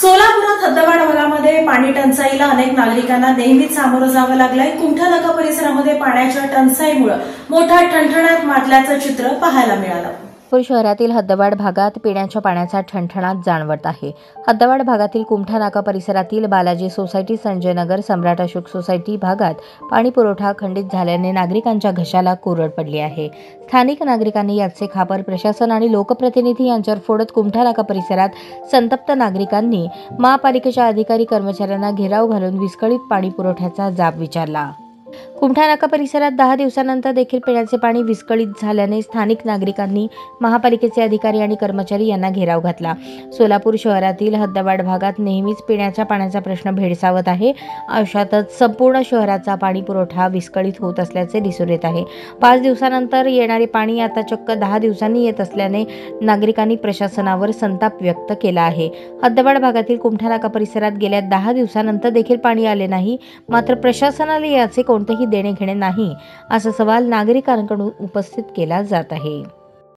सोलापुरात हद्दवाढ भागामध्ये पाणी टंचाईला अनेक नागरिकांना नेहमीच सामोरं जावं लागलंय। कुमठा नाका परिसरामध्ये पाण्याच्या टंचाईमुळे मोठा ठणठणाट माजल्याचं चित्र पाहायला मिळालं। शहरातील हद्दवाढ भागात पिण्याच्या पाण्याचा ठणठणाट जाणवत आहे। हद्दवाढ भागातील कुमठा नाका परिसरातील बालाजी सोसायटी, संजय नगर, सम्राट अशोक सोसायटी भागात पाणी पुरवठा खंडित झाल्याने नागरिकांच्या घशाला कोरड पडली आहे। स्थानिक नागरिकांनी याचे खापर प्रशासन आणि लोकप्रतिनिधी यांच्यावर फोडत कुमठा नाका परिसरात संतप्त नागरिकांनी महापालिकेच्या अधिकारी कर्मचाऱ्यांना घेराव घालून विस्कळीत पाणी पुरवठ्याचा जाब विचारला। कुमठा नाका परिसरात 10 दिवसानंतर देखील पिण्याचे पाणी विस्कळीत झाल्याने स्थानिक नागरिकांनी महापालिकेचे अधिकारी आणि कर्मचारी यांना घेराव घातला। सोलापूर शहरातील हद्दवाढ भागात नेहमीच पिण्याच्या पाण्याचा प्रश्न भेडसावत आहे। अशातच संपूर्ण शहराचा पाणी पुरवठा विस्कळीत होत असल्याचे दिसून येत आहे। 5 दिवसानंतर येणारे पाणी आता चक्क 10 दिवसांनी येत असल्याने नागरिकांनी प्रशासनावर संताप व्यक्त केला आहे। हद्दवाढ भागातील कुमठा नाका परिसरात गेल्या 10 दिवसानंतर देखील पाणी आले नाही, मात्र प्रशासनाला याचे कोणतेही देणे घेणे नाही, असा सवाल नागरिकांकडून उपस्थित केला जात आहे।